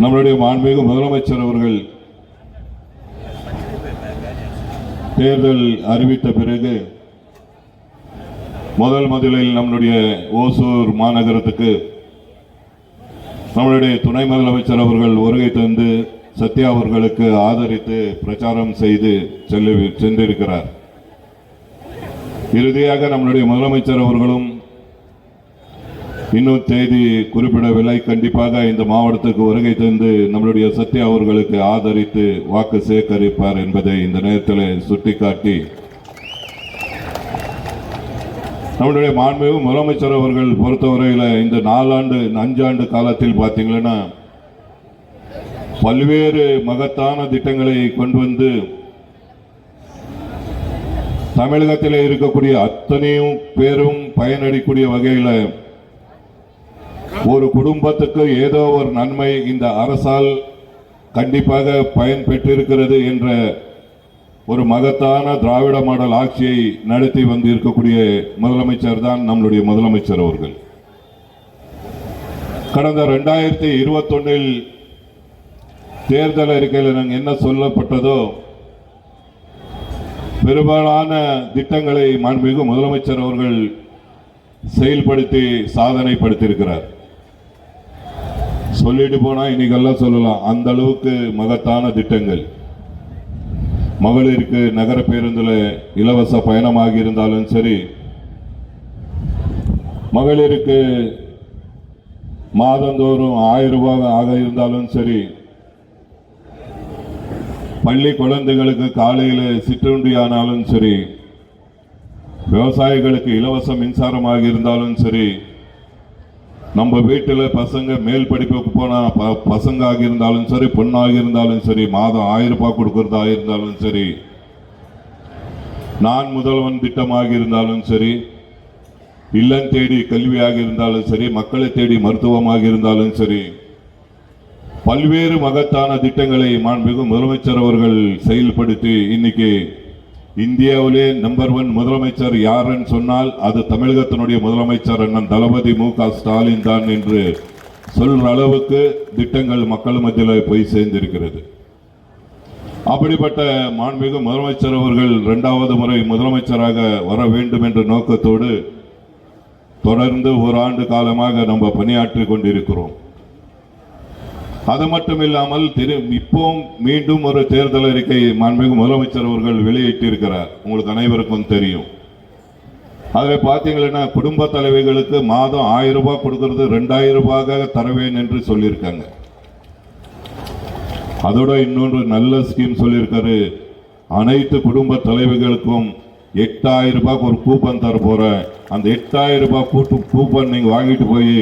நம்முடைய மாண்புமிகு முதலமைச்சர் அவர்கள் தேர்தல் அறிவித்த பிறகு முதலில் நம்முடைய ஓசூர் மாநகரத்துக்கு நம்முடைய துணை முதலமைச்சர் அவர்கள் வருகை தந்து சத்யா அவர்களுக்கு ஆதரித்து பிரச்சாரம் செய்து சென்றிருக்கிறார். இறுதியாக நம்முடைய முதலமைச்சர் அவர்களும் இன்னும் தேதி குறிப்பிடவில்லை, கண்டிப்பாக இந்த மாவட்டத்துக்கு வருகை தந்து நம்மளுடைய சத்யா அவர்களுக்கு ஆதரித்து வாக்கு சேகரிப்பார் என்பதை இந்த நேரத்தில் சுட்டிக்காட்டி, நம்முடைய மாண்புமிகு முதலமைச்சர் அவர்கள் பொறுத்தவரையில் இந்த 5 ஆண்டு காலத்தில் பார்த்தீங்கன்னா பல்வேறு மகத்தான திட்டங்களை கொண்டு வந்து தமிழகத்தில் இருக்கக்கூடிய அத்தனையும் பேரும் பயனடையக்கூடிய வகையில் ஒரு குடும்பத்துக்கு ஏதோ ஒரு நன்மை இந்த அரசால் கண்டிப்பாக பயன் பெற்றிருக்கிறது என்ற ஒரு மகத்தான திராவிட மாடல் ஆட்சியை நடத்தி வந்து இருக்கக்கூடிய முதலமைச்சர் தான் நம்முடைய முதலமைச்சர் அவர்கள். கடந்த 2021 தேர்தல் அறிக்கையில் என்ன சொல்லப்பட்டதோ பெரும்பாலான திட்டங்களை மாண்புமிகு முதலமைச்சர் அவர்கள் செயல்படுத்தி சாதனைப்படுத்தியிருக்கிறார். சொல்லிட்டு போனா இன்னைக்கெல்லாம் சொல்லலாம், அந்த அளவுக்கு மகத்தான திட்டங்கள். மகளிருக்கு நகர பேருந்தில் இலவச பயணமாக இருந்தாலும் சரி, மகளிருக்கு மாதந்தோறும் 1000 ரூபாய் ஆக இருந்தாலும் சரி, பள்ளி குழந்தைகளுக்கு காலையில் சிற்றுண்டி ஆனாலும் சரி, விவசாயிகளுக்கு இலவச மின்சாரமாக இருந்தாலும் சரி, நம்ம வீட்டில் பசங்க மேல் படிப்புக்கு போன பசங்காக இருந்தாலும் சரி, பொண்ணாக இருந்தாலும் சரி, மாதம் 1000 ரூபாய் கொடுக்கறதா இருந்தாலும் சரி, நான் முதல்வன் திட்டமாக இருந்தாலும் சரி, இல்லம் தேடி கல்வியாக இருந்தாலும் சரி, மக்களை தேடி மருத்துவமாக இருந்தாலும் சரி, பல்வேறு மகத்தான திட்டங்களை மாண்புமிகு முதலமைச்சர் அவர்கள் செயல்படுத்தி இன்னைக்கு இந்தியாவிலே நம்பர் 1 முதலமைச்சர் யாருன்னு சொன்னால் அது தமிழகத்தினுடைய முதலமைச்சர் அண்ணன் தளபதி மு.க. ஸ்டாலின் தான் என்று சொல்ற அளவுக்கு திட்டங்கள் மக்கள் மத்தியில் போய் சேர்ந்திருக்கிறது. அப்படிப்பட்ட மாண்புமிகு முதலமைச்சர் அவர்கள் 2வது முறை முதலமைச்சராக வர வேண்டும் என்ற நோக்கத்தோடு தொடர்ந்து 1 ஆண்டு காலமாக நம்ம பணியாற்றி கொண்டிருக்கிறோம். அது மட்டும் இல்லாமல் இப்போ மீண்டும் ஒரு தேர்தல் அறிக்கை மாண்புமிகு முதலமைச்சர் அவர்கள் வெளியிட்டிருக்கிறார். உங்களுக்கு அனைவருக்கும் தெரியும். அதில் பார்த்தீங்கன்னா குடும்ப தலைவிகளுக்கு மாதம் 1000 ரூபாய் கொடுக்கிறது 2000 ரூபாயாக தரவேன் என்று சொல்லியிருக்காங்க. அதோட இன்னொன்று நல்ல ஸ்கீம் சொல்லியிருக்காரு, அனைத்து குடும்ப தலைவிகளுக்கும் 8000 ரூபாய்க்கு ஒரு கூப்பன் தர போறேன். அந்த 8000 ரூபாய் கூப்பன் நீங்க வாங்கிட்டு போய்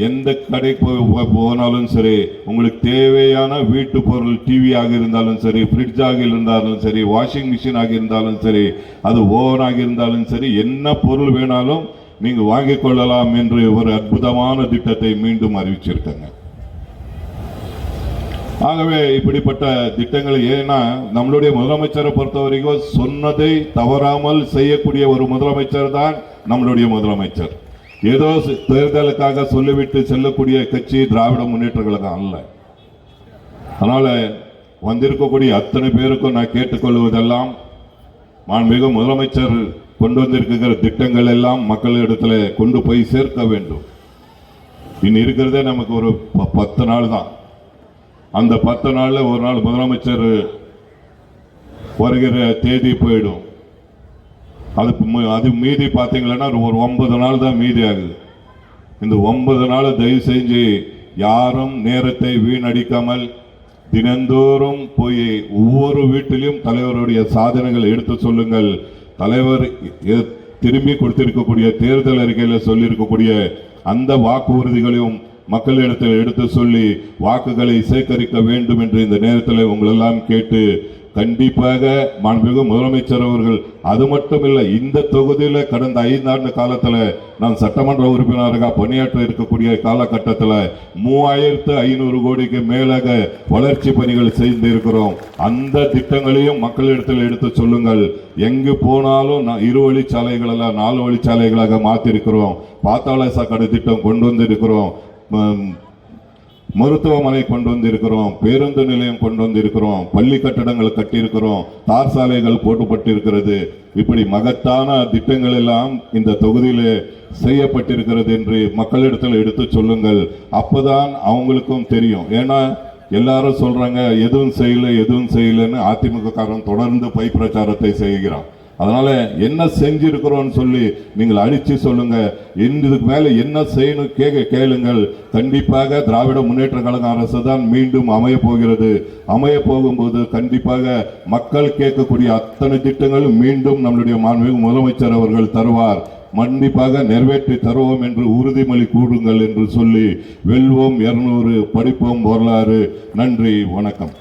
எந்த கடைக்கு போனாலும் சரி, உங்களுக்கு தேவையான வீட்டு பொருள், டிவியாக இருந்தாலும் சரி, ஃப்ரிட்ஜாக இருந்தாலும் சரி, வாஷிங் மிஷின் ஆக இருந்தாலும் சரி, அது ஓவனாக இருந்தாலும் சரி, என்ன பொருள் வேணாலும் நீங்க வாங்கிக் கொள்ளலாம் என்று ஒரு அற்புதமான திட்டத்தை மீண்டும் அறிவிச்சிருக்காங்க. ஆகவே இப்படிப்பட்ட திட்டங்கள், ஏன்னா நம்மளுடைய முதலமைச்சரை பொறுத்த வரைக்கும் சொன்னதை தவறாமல் செய்யக்கூடிய ஒரு முதலமைச்சர் தான் நம்மளுடைய முதலமைச்சர். ஏதோ தேர்தலுக்காக சொல்லிவிட்டு செல்லக்கூடிய கட்சி திராவிட முன்னேற்ற கழகம் அல்ல. அதனால வந்திருக்கக்கூடிய அத்தனை பேருக்கும் நான் கேட்டுக்கொள்வதெல்லாம், மாண்புமிகு முதலமைச்சர் கொண்டு வந்திருக்கிற திட்டங்கள் எல்லாம் மக்களிடத்தில் கொண்டு போய் சேர்க்க வேண்டும். இன்னும் இருக்கிறதே நமக்கு ஒரு 10 நாள் தான். அந்த 10 நாள்ல ஒரு நாள் முதலமைச்சர் வருகிற தேதி போயிடும். அது மீதி பார்த்தீங்கன்னா ஒரு 9 நாள் தான் மீதி ஆகுது. இந்த 9 நாள் தயவு செஞ்சு யாரும் நேரத்தை வீணடிக்காமல் தினந்தோறும் போய் ஒவ்வொரு வீட்டிலும் தலைவருடைய சாதனைகள் எடுத்து சொல்லுங்கள். தலைவர் திரும்பி கொடுத்திருக்கக்கூடிய தேர்தல் அறிக்கையில் சொல்லியிருக்கக்கூடிய அந்த வாக்குறுதிகளையும் மக்களிடத்தில் எடுத்து சொல்லி வாக்குகளை சேகரிக்க வேண்டும் என்று இந்த நேரத்தில் உங்களெல்லாம் கேட்டு, கண்டிப்பாக மாண்புமிகு முதலமைச்சர் அவர்கள் அது மட்டும் இல்லை, இந்த தொகுதியில் கடந்த 5 ஆண்டு காலத்தில் நான் சட்டமன்ற உறுப்பினராக பணியாற்ற இருக்கக்கூடிய காலகட்டத்தில் 3500 கோடிக்கு மேலாக வளர்ச்சி பணிகள் செய்திருக்கிறோம். அந்த திட்டங்களையும் மக்களிடத்தில் எடுத்து சொல்லுங்கள். எங்கு போனாலும் 2 வழிச்சாலைகள் எல்லாம் 4 வழிச்சாலைகளாக மாற்றிருக்கிறோம். பாத்தாள சாக்கடை திட்டம் கொண்டு வந்திருக்கிறோம். மருத்துவமனை கொண்டு வந்திருக்கிறோம், பேருந்து நிலையம் கொண்டு வந்திருக்கிறோம், பள்ளி கட்டடங்கள் கட்டியிருக்கிறோம், தார் சாலைகள் போட்டுப்பட்டிருக்கிறது. இப்படி மகத்தான திட்டங்கள் எல்லாம் இந்த தொகுதியிலே செய்யப்பட்டிருக்கிறது என்று மக்களிடத்தில் எடுத்து சொல்லுங்கள். அப்பதான் அவங்களுக்கும் தெரியும். ஏன்னா எல்லாரும் சொல்றாங்க எதுவும் செய்யலன்னு. அதிமுக காரன் தொடர்ந்து பொய் பிரச்சாரத்தை செய்கிறான். அதனால என்ன செஞ்சிருக்கிறோம் சொல்லி நீங்கள் அடிச்சு சொல்லுங்க. இதுக்கு மேல என்ன செய்யணும் கேளுங்கள். கண்டிப்பாக திராவிட முன்னேற்ற கழக அரசு தான் மீண்டும் அமைய போகிறது. அமைய போகும்போது கண்டிப்பாக மக்கள் கேட்கக்கூடிய அத்தனை திட்டங்களும் மீண்டும் நம்முடைய மாண்புமிகு முதலமைச்சர் அவர்கள் தருவார். கண்டிப்பாக நிறைவேற்றி தருவோம் என்று உறுதிமொழி கூடுங்கள் என்று சொல்லி வெல்வோம் 200, படிப்போம் வரலாறு. நன்றி, வணக்கம்.